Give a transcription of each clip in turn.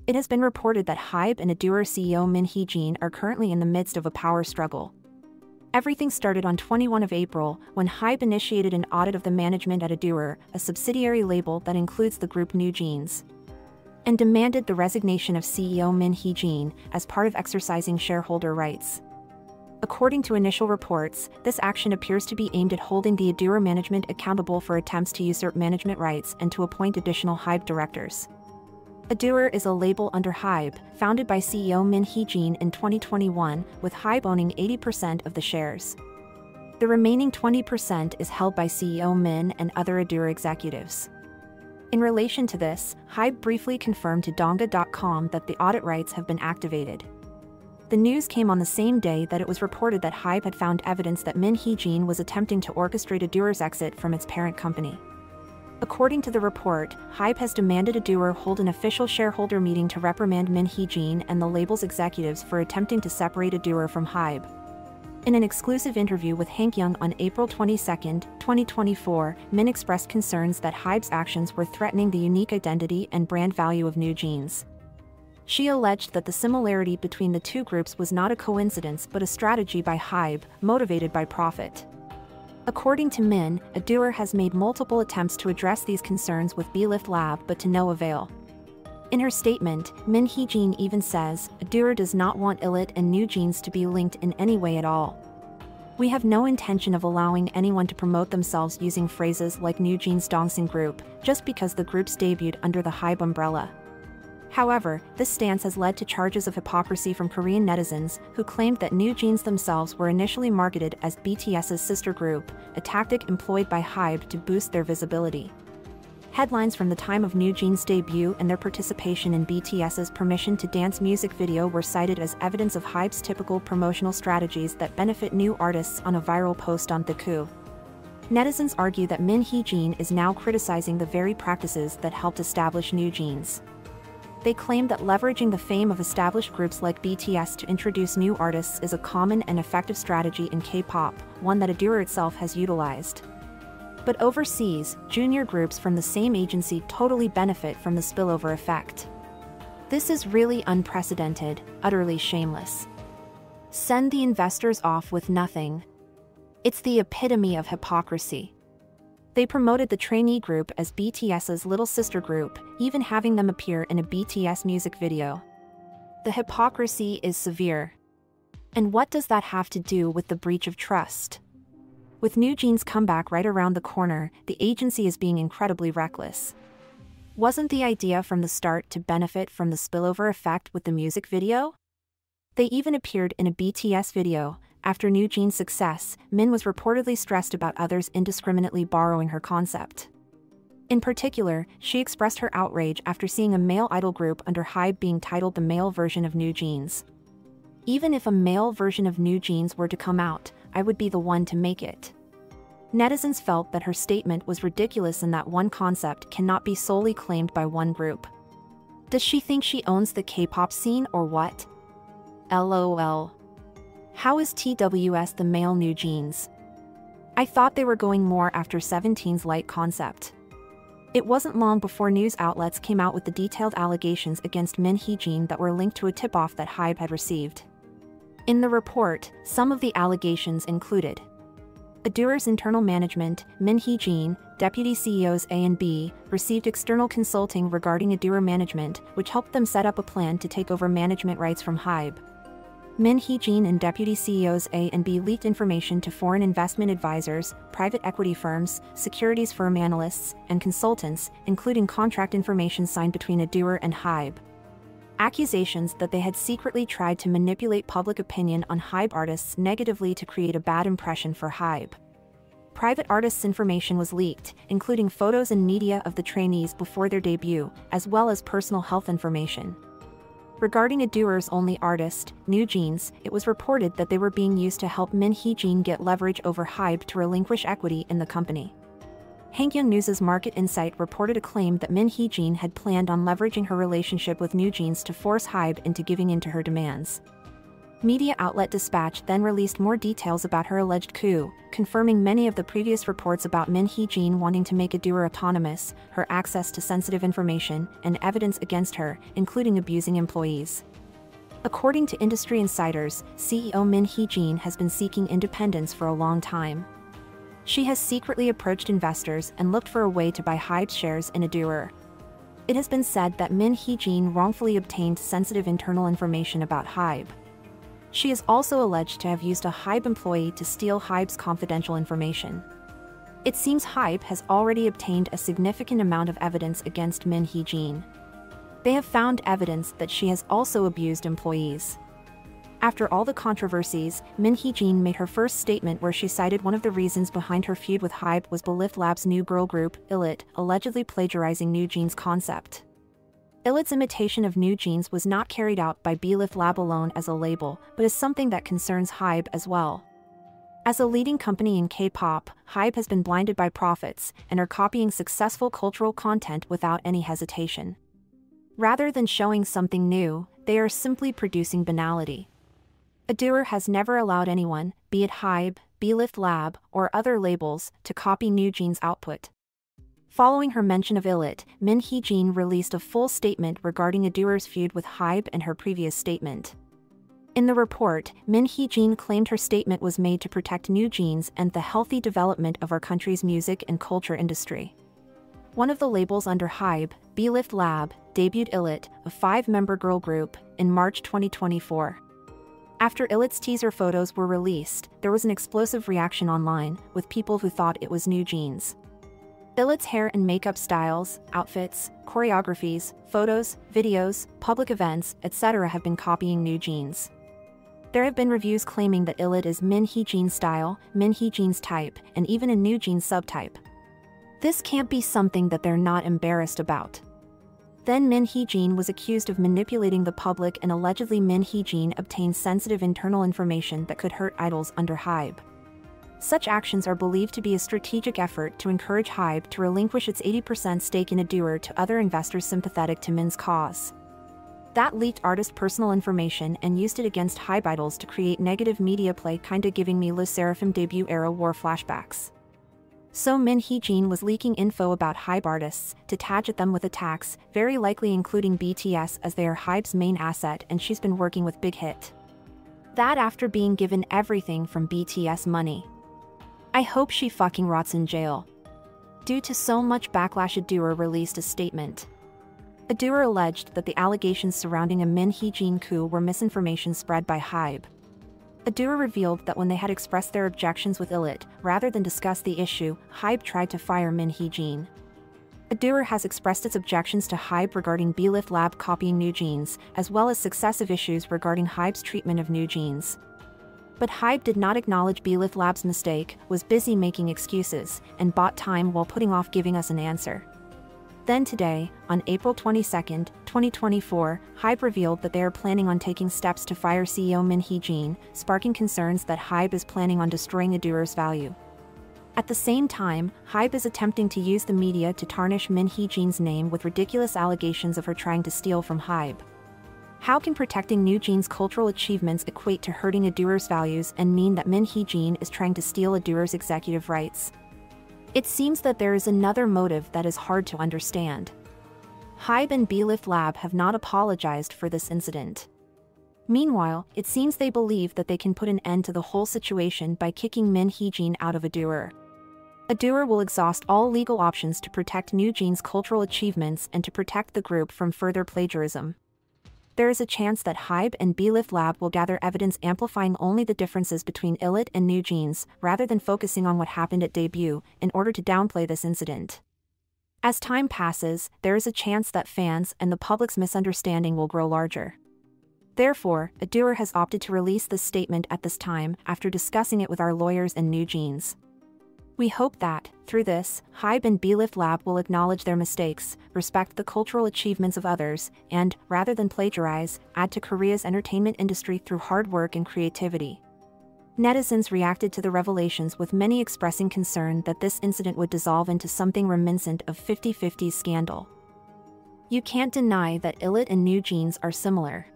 It has been reported that HYBE and ADOR CEO Min-jin are currently in the midst of a power struggle. Everything started on 21 April, when HYBE initiated an audit of the management at ADOR, a subsidiary label that includes the group New Jeans, and demanded the resignation of CEO Min-jin as part of exercising shareholder rights. According to initial reports, this action appears to be aimed at holding the ADOR management accountable for attempts to usurp management rights and to appoint additional HYBE directors. ADOR is a label under HYBE, founded by CEO Min-jin in 2021, with HYBE owning 80% of the shares. The remaining 20% is held by CEO Min and other ADOR executives. In relation to this, HYBE briefly confirmed to donga.com that the audit rights have been activated. The news came on the same day that it was reported that HYBE had found evidence that Min-jin was attempting to orchestrate ADOR's exit from its parent company. According to the report, HYBE has demanded ADOR hold an official shareholder meeting to reprimand Min-jin and the label's executives for attempting to separate ADOR from HYBE. In an exclusive interview with Hee-jin on April 22, 2024, Min expressed concerns that HYBE's actions were threatening the unique identity and brand value of New Jeans. She alleged that the similarity between the two groups was not a coincidence but a strategy by HYBE, motivated by profit. According to Min, ADOR has made multiple attempts to address these concerns with B-Lift Lab but to no avail. In her statement, Min-jin even says, ADOR does not want ILIT and New Jeans to be linked in any way at all. We have no intention of allowing anyone to promote themselves using phrases like New Jeans Dongseong Group, just because the groups debuted under the HYBE umbrella. However, this stance has led to charges of hypocrisy from Korean netizens, who claimed that New Jeans themselves were initially marketed as BTS's sister group, a tactic employed by HYBE to boost their visibility. Headlines from the time of New Jeans' debut and their participation in BTS's Permission to Dance music video were cited as evidence of HYBE's typical promotional strategies that benefit new artists on a viral post on Taku. Netizens argue that Min-jin is now criticizing the very practices that helped establish New Jeans. They claim that leveraging the fame of established groups like BTS to introduce new artists is a common and effective strategy in K-pop, one that ADOR itself has utilized. But overseas, junior groups from the same agency totally benefit from the spillover effect. This is really unprecedented, utterly shameless. Send the investors off with nothing. It's the epitome of hypocrisy. They promoted the trainee group as BTS's little sister group, even having them appear in a BTS music video. The hypocrisy is severe. And what does that have to do with the breach of trust? With New Jeans' comeback right around the corner, the agency is being incredibly reckless. Wasn't the idea from the start to benefit from the spillover effect with the music video? They even appeared in a BTS video. After New Jeans' success, Min was reportedly stressed about others indiscriminately borrowing her concept. In particular, she expressed her outrage after seeing a male idol group under HYBE being titled the male version of New Jeans. Even if a male version of New Jeans were to come out, I would be the one to make it. Netizens felt that her statement was ridiculous and that one concept cannot be solely claimed by one group. Does she think she owns the K-pop scene or what? LOL. How is TWS the male New Jeans? I thought they were going more after 17's light concept. It wasn't long before news outlets came out with the detailed allegations against Min-jin that were linked to a tip-off that HYBE had received. In the report, some of the allegations included ADOR's internal management, Min-jin, deputy CEOs A and B, received external consulting regarding ADOR management, which helped them set up a plan to take over management rights from HYBE. Min-jin and deputy CEOs A and B leaked information to foreign investment advisors, private equity firms, securities firm analysts, and consultants, including contract information signed between ADOR and HYBE. Accusations that they had secretly tried to manipulate public opinion on HYBE artists negatively to create a bad impression for HYBE. Private artists' information was leaked, including photos and media of the trainees before their debut, as well as personal health information. Regarding ADOR's only artist, New Jeans, it was reported that they were being used to help Min-jin get leverage over HYBE to relinquish equity in the company. Hangyeong News' Market Insight reported a claim that Min-jin had planned on leveraging her relationship with New Jeans to force HYBE into giving in to her demands. Media outlet Dispatch then released more details about her alleged coup, confirming many of the previous reports about Min Hee-jin wanting to make ADOR autonomous, her access to sensitive information, and evidence against her, including abusing employees. According to industry insiders, CEO Min Hee-jin has been seeking independence for a long time. She has secretly approached investors and looked for a way to buy HYBE's shares in ADOR. It has been said that Min Hee-jin wrongfully obtained sensitive internal information about HYBE. She is also alleged to have used a HYBE employee to steal HYBE's confidential information. It seems HYBE has already obtained a significant amount of evidence against Min Hee-jin. They have found evidence that she has also abused employees. After all the controversies, Min Hee-jin made her first statement where she cited one of the reasons behind her feud with HYBE was Belift Lab's new girl group, ILIT, allegedly plagiarizing Min-jin's concept. ILIT's imitation of Min-jin's was not carried out by Belift Lab alone as a label, but is something that concerns HYBE as well. As a leading company in K-pop, HYBE has been blinded by profits and are copying successful cultural content without any hesitation. Rather than showing something new, they are simply producing banality. ADOR has never allowed anyone, be it HYBE, Belift Lab, or other labels, to copy Min-jin's output. Following her mention of ILIT, Min Hee-jin released a full statement regarding ADOR's feud with HYBE and her previous statement. In the report, Min Hee-jin claimed her statement was made to protect Min-jin's and the healthy development of our country's music and culture industry. One of the labels under HYBE, Belift Lab, debuted ILIT, a 5-member girl group, in March 2024. After ILIT's teaser photos were released, there was an explosive reaction online, with people who thought it was Min-jin's. ILIT's hair and makeup styles, outfits, choreographies, photos, videos, public events, etc. have been copying Min-jin's. There have been reviews claiming that ILIT is Min Hee-jin's style, Min Hee-jin's type, and even a Min-jin's subtype. This can't be something that they're not embarrassed about. Then Min Hee-jin was accused of manipulating the public, and allegedly Min Hee-jin obtained sensitive internal information that could hurt idols under HYBE. Such actions are believed to be a strategic effort to encourage HYBE to relinquish its 80% stake in ADOR to other investors sympathetic to Min's cause. That leaked artist personal information and used it against HYBE idols to create negative media play, kinda giving me Le Sserafim debut era war flashbacks. So Min Hee-jin was leaking info about HYBE artists to target them with attacks, very likely including BTS as they are HYBE's main asset, and she's been working with Big Hit. That after being given everything from BTS money. I hope she fucking rots in jail. Due to so much backlash, ADOR released a statement. ADOR alleged that the allegations surrounding a Min Hee-jin coup were misinformation spread by HYBE. ADOR revealed that when they had expressed their objections with ILIT, rather than discuss the issue, HYBE tried to fire Min Hee-jin. ADOR has expressed its objections to HYBE regarding Belift Lab copying Min-jin's, as well as successive issues regarding HYBE's treatment of Min-jin's. But HYBE did not acknowledge Belift Lab's mistake, was busy making excuses, and bought time while putting off giving us an answer. Then today, on April 22, 2024, HYBE revealed that they are planning on taking steps to fire CEO Min Hee-jin, sparking concerns that HYBE is planning on destroying ADOR's value. At the same time, HYBE is attempting to use the media to tarnish Min Hee-jin's name with ridiculous allegations of her trying to steal from HYBE. How can protecting Min-jin's cultural achievements equate to hurting ADOR's values and mean that Min Hee-jin is trying to steal ADOR's executive rights? It seems that there is another motive that is hard to understand. HYBE and Belift Lab have not apologized for this incident. Meanwhile, it seems they believe that they can put an end to the whole situation by kicking Min Hee-jin out of ADOR. ADOR will exhaust all legal options to protect Min-jin's cultural achievements and to protect the group from further plagiarism. There is a chance that HYBE and Belift Lab will gather evidence amplifying only the differences between ILIT and Min-jin's, rather than focusing on what happened at debut, in order to downplay this incident. As time passes, there is a chance that fans and the public's misunderstanding will grow larger. Therefore, ADOR has opted to release this statement at this time after discussing it with our lawyers and Min-jin's. We hope that, through this, HYBE and Belift Lab will acknowledge their mistakes, respect the cultural achievements of others, and, rather than plagiarize, add to Korea's entertainment industry through hard work and creativity. Netizens reacted to the revelations, with many expressing concern that this incident would dissolve into something reminiscent of 50/50's scandal. You can't deny that ILIT and Min-jin's are similar.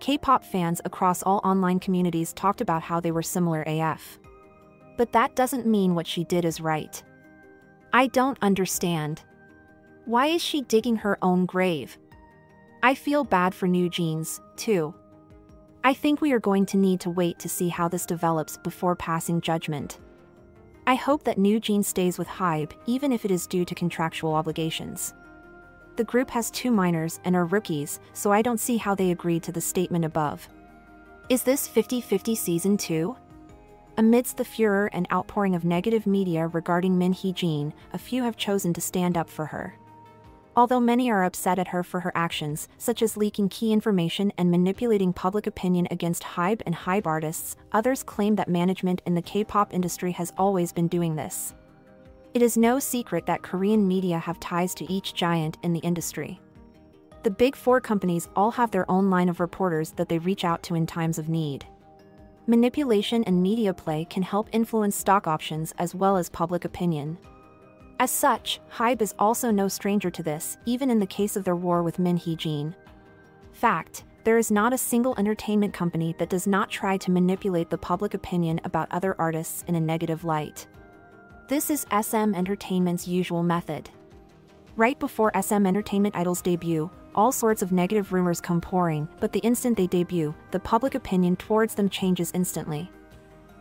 K-pop fans across all online communities talked about how they were similar AF. But that doesn't mean what she did is right. I don't understand. Why is she digging her own grave? I feel bad for Min-jin, too. I think we are going to need to wait to see how this develops before passing judgment. I hope that Min-jin stays with HYBE, even if it is due to contractual obligations. The group has 2 minors and are rookies, so I don't see how they agreed to the statement above. Is this 50-50 season 2? Amidst the furor and outpouring of negative media regarding Min-jin, a few have chosen to stand up for her. Although many are upset at her for her actions, such as leaking key information and manipulating public opinion against HYBE and HYBE artists, others claim that management in the K-pop industry has always been doing this. It is no secret that Korean media have ties to each giant in the industry. The big 4 companies all have their own line of reporters that they reach out to in times of need. Manipulation and media play can help influence stock options as well as public opinion. As such, HYBE is also no stranger to this, even in the case of their war with Min-jin. Fact, there is not a single entertainment company that does not try to manipulate the public opinion about other artists in a negative light. This is SM Entertainment's usual method. Right before SM Entertainment idols debut, all sorts of negative rumors come pouring, but the instant they debut, the public opinion towards them changes instantly.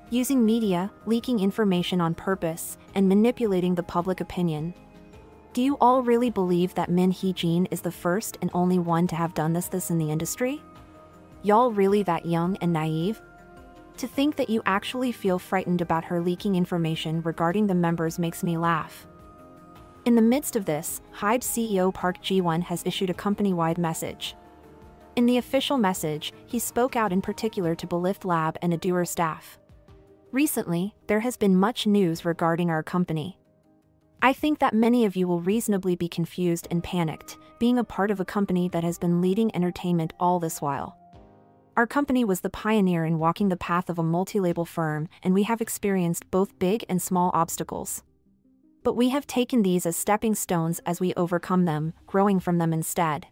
Using media, leaking information on purpose, and manipulating the public opinion. Do you all really believe that Min-jin is the first and only one to have done this in the industry? Y'all really that young and naive? To think that you actually feel frightened about her leaking information regarding the members makes me laugh. In the midst of this, HYBE CEO Park Ji-won has issued a company-wide message. In the official message, he spoke out in particular to Belift Lab and ADOR staff. Recently, there has been much news regarding our company. I think that many of you will reasonably be confused and panicked, being a part of a company that has been leading entertainment all this while. Our company was the pioneer in walking the path of a multi-label firm, and we have experienced both big and small obstacles. But we have taken these as stepping stones as we overcome them, growing from them instead.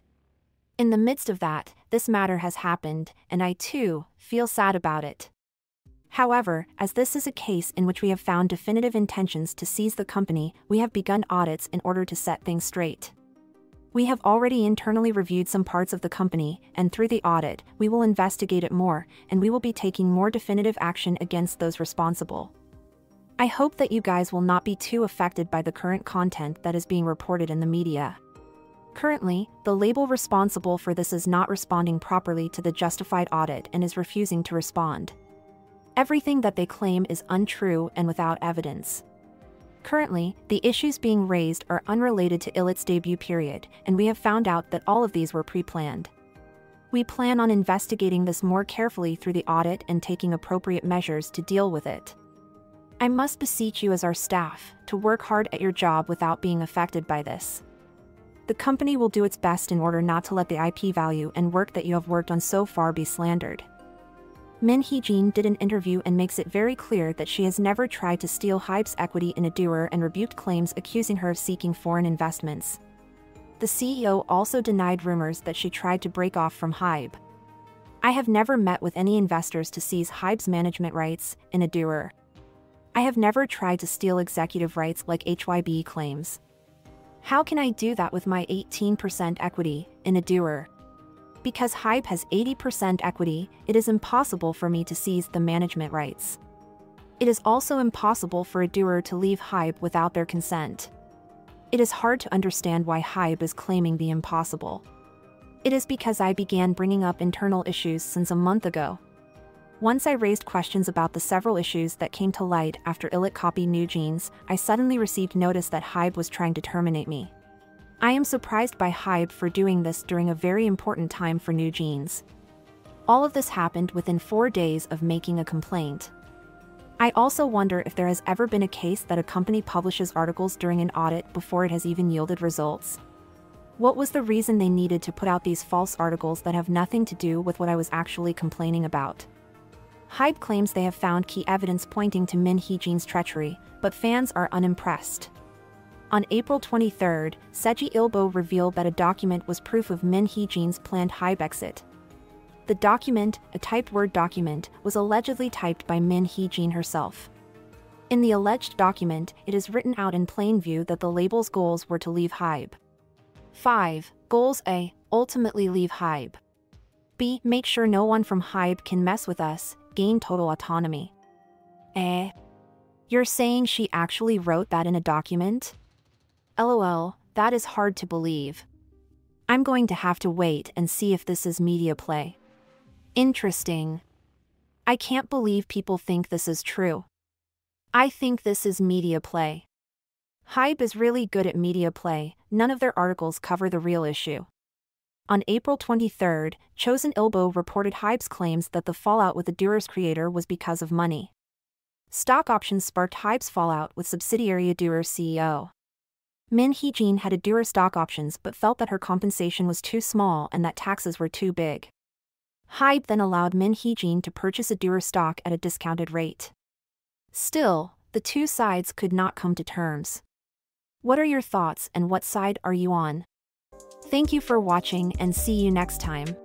In the midst of that, this matter has happened, and I too feel sad about it. However, as this is a case in which we have found definitive intentions to seize the company, we have begun audits in order to set things straight. We have already internally reviewed some parts of the company, and through the audit, we will investigate it more, and we will be taking more definitive action against those responsible. I hope that you guys will not be too affected by the current content that is being reported in the media. Currently, the label responsible for this is not responding properly to the justified audit and is refusing to respond. Everything that they claim is untrue and without evidence. Currently, the issues being raised are unrelated to ILIT's debut period, and we have found out that all of these were pre-planned. We plan on investigating this more carefully through the audit and taking appropriate measures to deal with it. I must beseech you as our staff to work hard at your job without being affected by this. The company will do its best in order not to let the IP value and work that you have worked on so far be slandered. Min-jin did an interview and makes it very clear that she has never tried to steal HYBE's equity in ADOR and rebuked claims accusing her of seeking foreign investments. The CEO also denied rumors that she tried to break off from HYBE. I have never met with any investors to seize HYBE's management rights in ADOR. I have never tried to steal executive rights like HYBE claims. How can I do that with my 18% equity in ADOR? Because HYBE has 80% equity, it is impossible for me to seize the management rights. It is also impossible for ADOR to leave HYBE without their consent. It is hard to understand why HYBE is claiming the impossible. It is because I began bringing up internal issues since a month ago. Once I raised questions about the several issues that came to light after ILIT copied Min-jin's, I suddenly received notice that HYBE was trying to terminate me. I am surprised by HYBE for doing this during a very important time for Min-jin's. All of this happened within 4 days of making a complaint. I also wonder if there has ever been a case that a company publishes articles during an audit before it has even yielded results. What was the reason they needed to put out these false articles that have nothing to do with what I was actually complaining about? HYBE claims they have found key evidence pointing to Min-jin's treachery, but fans are unimpressed. On April 23, HYBE revealed that a document was proof of Min-jin's planned HYBE exit. The document, a typed Word document, was allegedly typed by Min Hee-jin herself. In the alleged document, it is written out in plain view that the label's goals were to leave HYBE. 5. Goals A. Ultimately leave HYBE. B. Make sure no one from HYBE can mess with us, gain total autonomy. You're saying she actually wrote that in a document? LOL, that is hard to believe. I'm going to have to wait and see if this is media play. Interesting. I can't believe people think this is true. I think this is media play. HYBE is really good at media play, none of their articles cover the real issue. On April 23, Chosun Ilbo reported HYBE's claims that the fallout with ADOR's creator was because of money. Stock options sparked HYBE's fallout with subsidiary ADOR's CEO. Min Hee-jin had ADOR stock options but felt that her compensation was too small and that taxes were too big. HYBE then allowed Min Hee-jin to purchase ADOR stock at a discounted rate. Still, the two sides could not come to terms. What are your thoughts and what side are you on? Thank you for watching and see you next time.